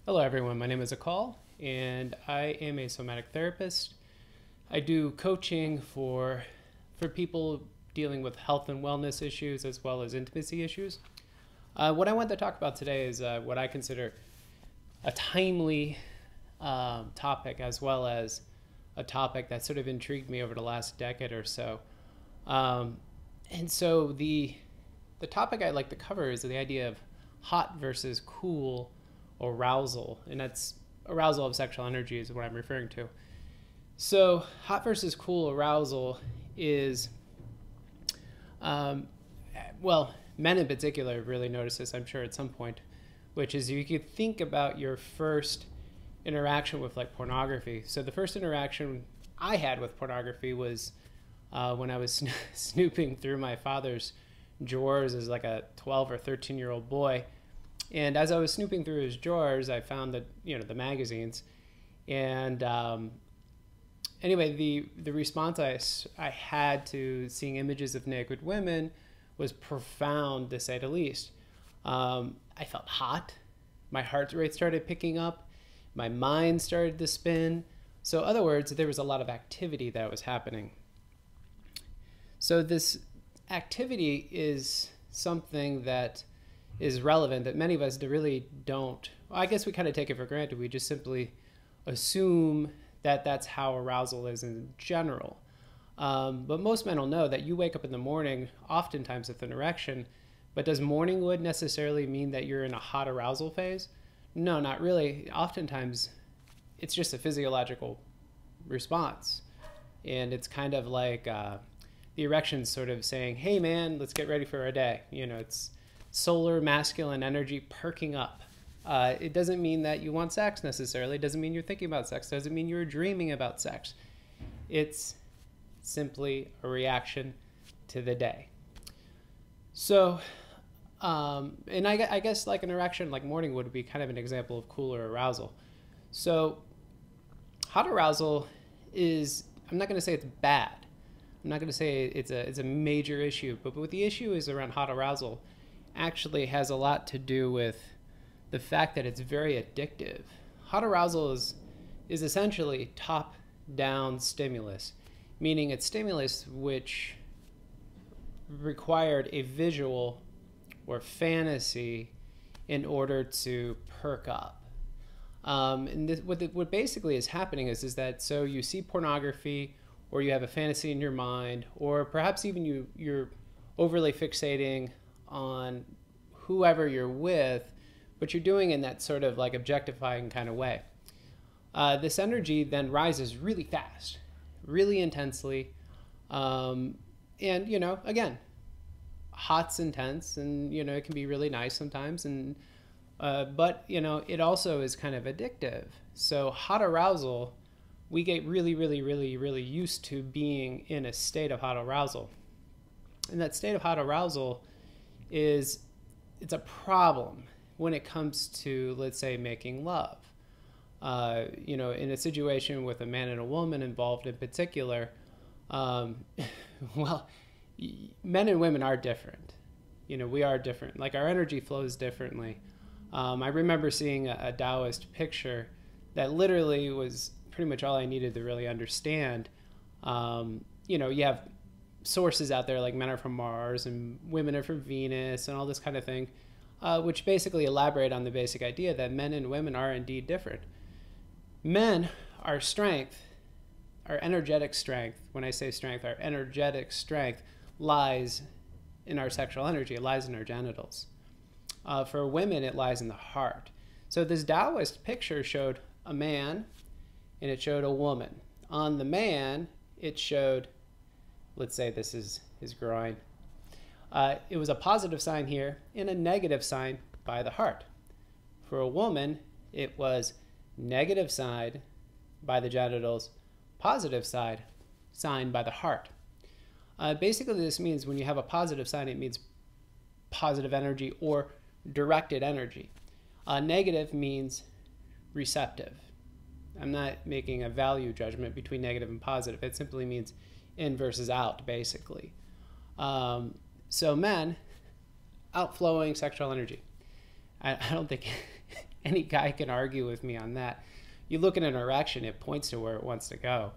Hello everyone, my name is Akal and I am a somatic therapist. I do coaching for people dealing with health and wellness issues as well as intimacy issues. What I want to talk about today is what I consider a timely topic, as well as a topic that sort of intrigued me over the last decade or so. And so the topic I'd like to cover is the idea of hot versus cool arousal, and that's arousal of sexual energy is what I'm referring to. So hot versus cool arousal is, well, men in particular have really noticed this, I'm sure, at some point, which is you could think about your first interaction with like pornography. So the first interaction I had with pornography was when I was snooping through my father's drawers as like a 12 or 13-year-old boy. And as I was snooping through his drawers, I found the magazines. And anyway, the response I had to seeing images of naked women was profound, to say the least. I felt hot. My heart rate started picking up. My mind started to spin. So in other words, there was a lot of activity that was happening. So this activity is something that is relevant that many of us really don't. Well, I guess we kind of take it for granted. We just simply assume that that's how arousal is in general. But most men will know that you wake up in the morning, oftentimes with an erection, but does morning wood necessarily mean that you're in a hot arousal phase? No, not really. Oftentimes, it's just a physiological response. And it's kind of like the erection's sort of saying, hey man, let's get ready for our day. It's solar masculine energy perking up. It doesn't mean that you want sex necessarily. It doesn't mean you're thinking about sex. It doesn't mean you're dreaming about sex. It's simply a reaction to the day. So, and I guess like an erection like morning would be kind of an example of cooler arousal. So hot arousal is, I'm not going to say it's bad. I'm not going to say it's a major issue, but what the issue is around hot arousal actually has a lot to do with the fact that it's very addictive. Hot arousal is essentially top-down stimulus, meaning it's stimulus which required a visual or fantasy in order to perk up. And what basically is happening is that so you see pornography, or you have a fantasy in your mind, or perhaps even you're overly fixating on whoever you're with, but you're doing in that sort of like objectifying kind of way. This energy then rises really fast, really intensely, and again, hot's intense, and it can be really nice sometimes, and but it also is kind of addictive. So hot arousal, we get really, really, really, really used to being in a state of hot arousal, and that state of hot arousal it's a problem when it comes to, let's say, making love. In a situation with a man and a woman involved in particular, well, men and women are different. We are different. Like our energy flows differently. I remember seeing a Taoist picture that literally was pretty much all I needed to really understand. You have sources out there like men are from Mars and women are from Venus and all this kind of thing, which basically elaborate on the basic idea that men and women are indeed different. Men, our strength, our energetic strength, when I say strength, our energetic strength lies in our sexual energy. It lies in our genitals. For women, it lies in the heart. So this Taoist picture showed a man and it showed a woman. On the man, it showed, let's say this is his groin. It was a positive sign here and a negative sign by the heart. For a woman, it was negative side by the genitals, positive side sign by the heart. Basically, this means when you have a positive sign, it means positive energy or directed energy. Negative means receptive. I'm not making a value judgment between negative and positive. It simply means in versus out, basically. So men, outflowing sexual energy. I don't think any guy can argue with me on that. You look at an erection, it points to where it wants to go.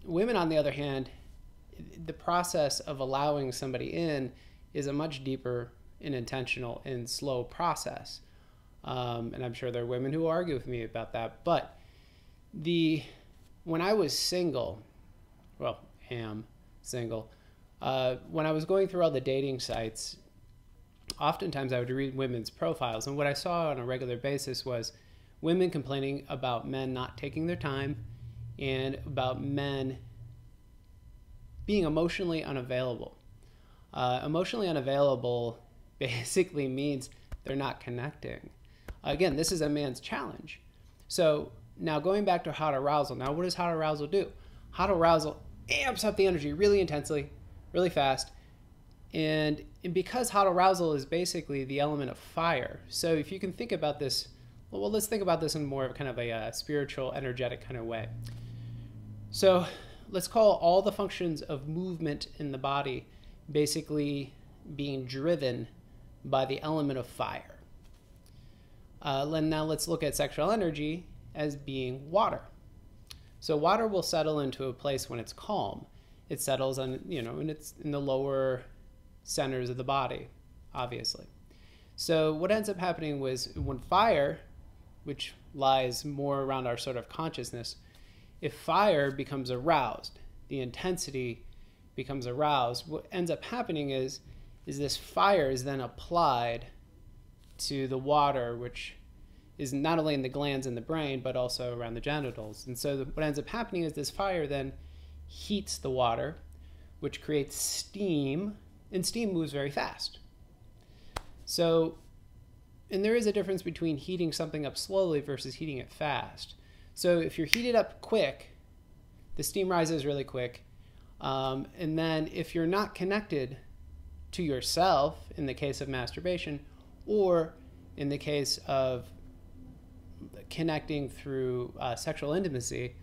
Women, on the other hand, the process of allowing somebody in is a much deeper and intentional and slow process. And I'm sure there are women who argue with me about that. But when I was single, well, am single, when I was going through all the dating sites, oftentimes I would read women's profiles. And what I saw on a regular basis was women complaining about men not taking their time and about men being emotionally unavailable. Emotionally unavailable basically means they're not connecting. Again, this is a man's challenge. So now going back to hot arousal. Now, what does hot arousal do? Hot arousal amps up the energy really intensely, really fast. And because hot arousal is basically the element of fire. So if you can think about this, well, let's think about this in more of kind of a spiritual, energetic kind of way. So let's call all the functions of movement in the body basically being driven by the element of fire. Now let's look at sexual energy as being water. So water will settle into a place when it's calm. It settles on, and it's in the lower centers of the body, obviously. So what ends up happening was when fire, which lies more around our sort of consciousness, if fire becomes aroused, the intensity becomes aroused, what ends up happening is this fire is then applied to the water, which is not only in the glands in the brain, but also around the genitals. And so what ends up happening is this fire then heats the water, which creates steam, and steam moves very fast. So, and there is a difference between heating something up slowly versus heating it fast. So if you're heated up quick, the steam rises really quick. And then if you're not connected to yourself, in the case of masturbation, or in the case of connecting through sexual intimacy,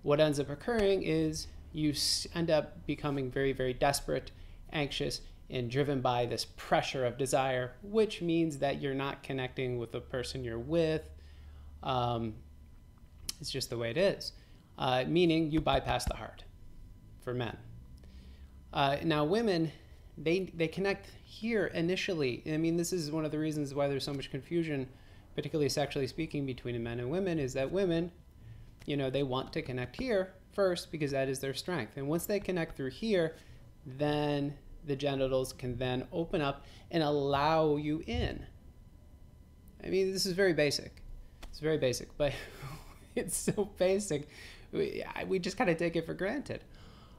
what ends up occurring is you end up becoming very, very desperate, anxious, and driven by this pressure of desire, which means that you're not connecting with the person you're with. It's just the way it is. Meaning you bypass the heart for men. Now women, they connect here initially. I mean, this is one of the reasons why there's so much confusion, particularly sexually speaking, between men and women, is that women, they want to connect here first because that is their strength. And once they connect through here, then the genitals can then open up and allow you in. I mean, this is very basic. It's very basic, but it's so basic. We just kind of take it for granted.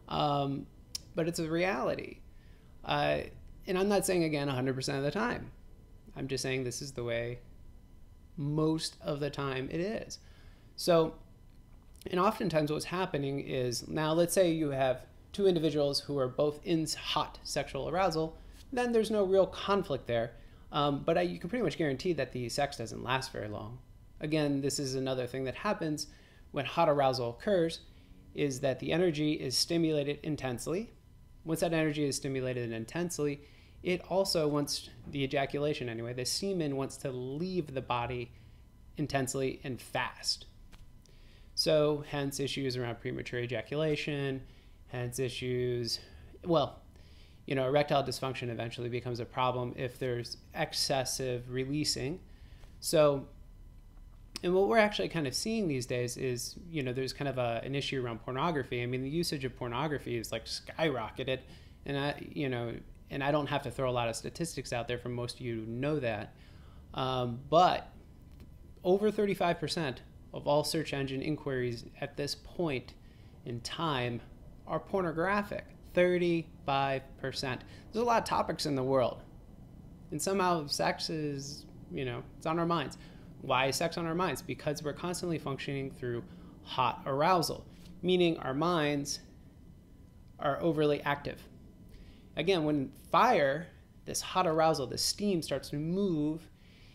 But it's a reality. And I'm not saying, again, 100% of the time. I'm just saying this is the way most of the time it is. So, and oftentimes what's happening is, now let's say you have two individuals who are both in hot sexual arousal, then there's no real conflict there. But you can pretty much guarantee that the sex doesn't last very long. Again, this is another thing that happens when hot arousal occurs, is that the energy is stimulated intensely. Once that energy is stimulated intensely, it also wants, the ejaculation anyway, the semen wants to leave the body intensely and fast. So hence issues around premature ejaculation, hence issues, well, erectile dysfunction eventually becomes a problem if there's excessive releasing. So, and what we're actually kind of seeing these days is, there's kind of an issue around pornography. I mean, the usage of pornography is like skyrocketed, and I don't have to throw a lot of statistics out there for most of you to know that. But over 35% of all search engine inquiries at this point in time are pornographic. 35%. There's a lot of topics in the world, and somehow sex is, it's on our minds. Why is sex on our minds? Because we're constantly functioning through hot arousal, meaning our minds are overly active. Again, when fire, this hot arousal, this steam starts to move,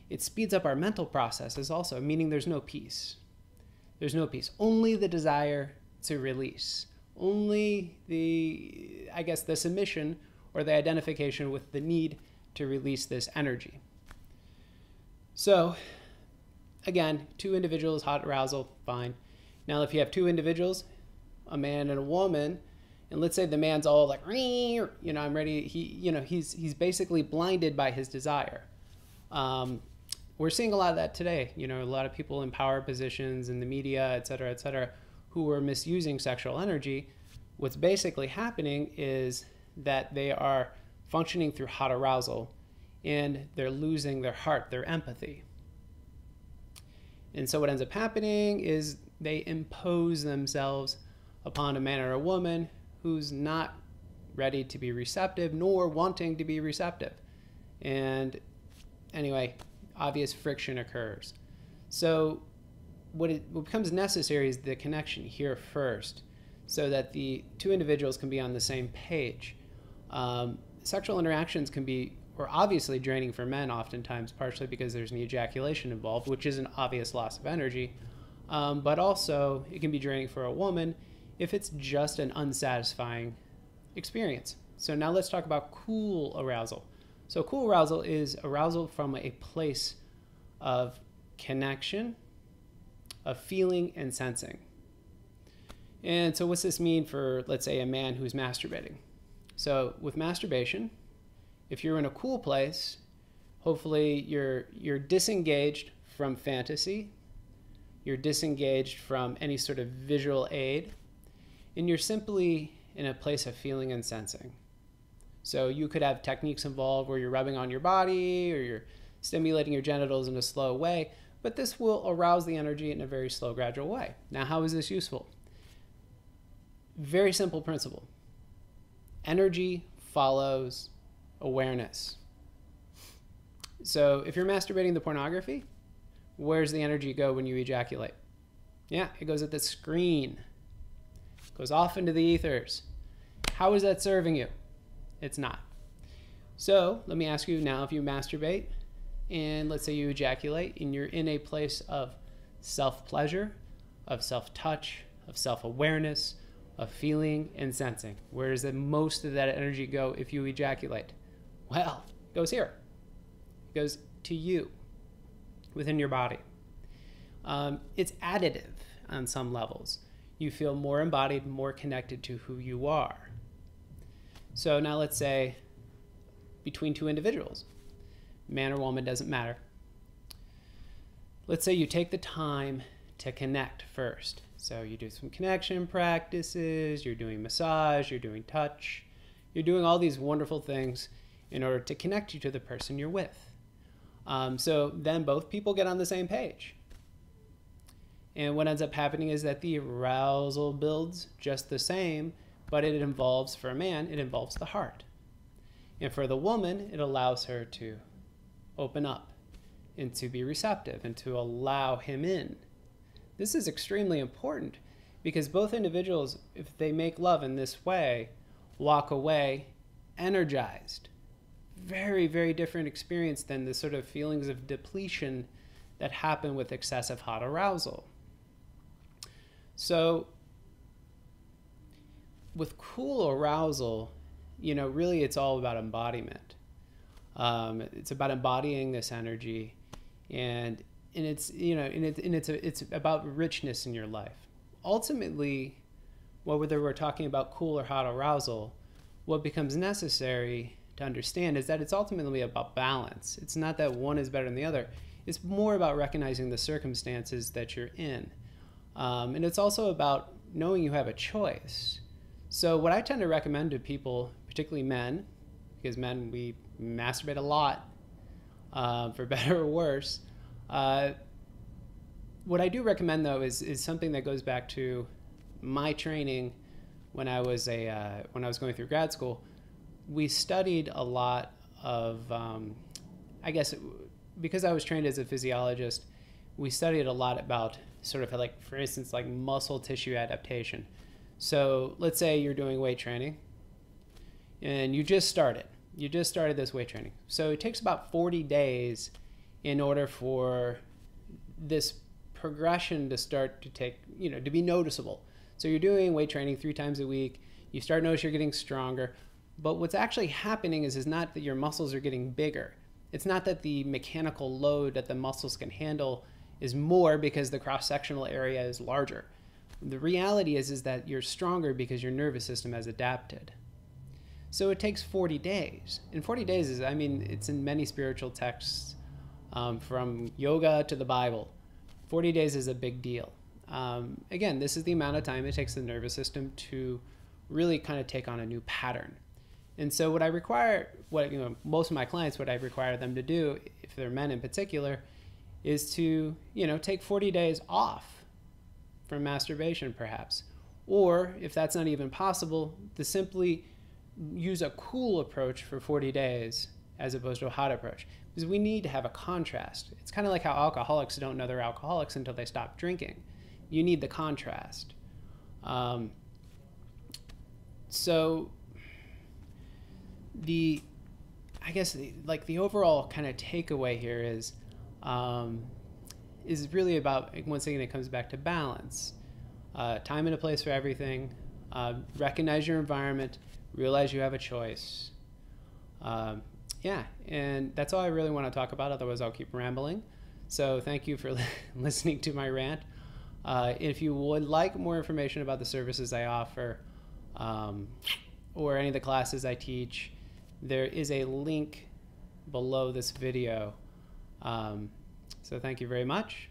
it speeds up our mental processes also, meaning there's no peace. There's no peace. Only the desire to release. Only the submission or the identification with the need to release this energy. So again, two individuals, hot arousal, fine. Now, if you have two individuals, a man and a woman, and let's say the man's all like, I'm ready. He's basically blinded by his desire. We're seeing a lot of that today. A lot of people in power positions in the media, et cetera, who are misusing sexual energy. What's basically happening is that they are functioning through hot arousal, and they're losing their heart, their empathy. And so what ends up happening is they impose themselves upon a man or a woman who's not ready to be receptive nor wanting to be receptive. And anyway, obvious friction occurs. So what becomes necessary is the connection here first, so that the two individuals can be on the same page. Sexual interactions can be, or obviously draining for men oftentimes, partially because there's an ejaculation involved, which is an obvious loss of energy, but also it can be draining for a woman if it's just an unsatisfying experience. So now let's talk about cool arousal. So cool arousal is arousal from a place of connection, of feeling and sensing. And so what's this mean for, let's say, a man who's masturbating? So with masturbation, if you're in a cool place, hopefully you're disengaged from fantasy, you're disengaged from any sort of visual aid, and you're simply in a place of feeling and sensing. So you could have techniques involved where you're rubbing on your body or you're stimulating your genitals in a slow way, but this will arouse the energy in a very slow, gradual way. Now, how is this useful? Very simple principle. Energy follows awareness. So if you're masturbating to pornography, where's the energy go when you ejaculate? Yeah, it goes at the screen. It goes off into the ethers. How is that serving you? It's not. So let me ask you now, if you masturbate and let's say you ejaculate and you're in a place of self-pleasure, of self-touch, of self-awareness, of feeling and sensing, where does the most of that energy go if you ejaculate? Well, it goes here. It goes to you, within your body. It's additive on some levels. You feel more embodied, more connected to who you are. So now let's say between two individuals, man or woman, doesn't matter. Let's say you take the time to connect first. So you do some connection practices, you're doing massage, you're doing touch, you're doing all these wonderful things in order to connect you to the person you're with. So then both people get on the same page. And what ends up happening is that the arousal builds just the same, but it involves, for a man, it involves the heart. And for the woman, it allows her to open up and to be receptive and to allow him in. This is extremely important because both individuals, if they make love in this way, walk away energized. Very, very different experience than the sort of feelings of depletion that happen with excessive hot arousal. So with cool arousal, really it's all about embodiment. It's about embodying this energy, and it's about richness in your life. Ultimately, whether we're talking about cool or hot arousal, what becomes necessary to understand is that it's ultimately about balance. It's not that one is better than the other. It's more about recognizing the circumstances that you're in. And it's also about knowing you have a choice. So what I tend to recommend to people, particularly men, because men, we masturbate a lot, for better or worse. What I do recommend, though, is something that goes back to my training when I was going through grad school. We studied a lot of, I guess, because I was trained as a physiologist, we studied a lot about sort of like, for instance, like muscle tissue adaptation. So let's say you're doing weight training and you just started this weight training. So it takes about 40 days in order for this progression to start to take, to be noticeable. So you're doing weight training 3 times a week. You start notice you're getting stronger. But what's actually happening is not that your muscles are getting bigger. It's not that the mechanical load that the muscles can handle is more because the cross-sectional area is larger. The reality is that you're stronger because your nervous system has adapted. So it takes 40 days. And 40 days is, I mean, it's in many spiritual texts, from yoga to the Bible. 40 days is a big deal. Again, this is the amount of time it takes the nervous system to really kind of take on a new pattern. And so what I require, most of my clients, what I require them to do, if they're men in particular, is to, take 40 days off from masturbation perhaps. Or if that's not even possible, to simply use a cool approach for 40 days as opposed to a hot approach. Because we need to have a contrast. It's kind of like how alcoholics don't know they're alcoholics until they stop drinking. You need the contrast. So the overall kind of takeaway here is really about, once again, it comes back to balance. Time and a place for everything. Recognize your environment. Realize you have a choice. Yeah, and that's all I really want to talk about. Otherwise, I'll keep rambling. So thank you for listening to my rant. If you would like more information about the services I offer, or any of the classes I teach, there is a link below this video. So thank you very much.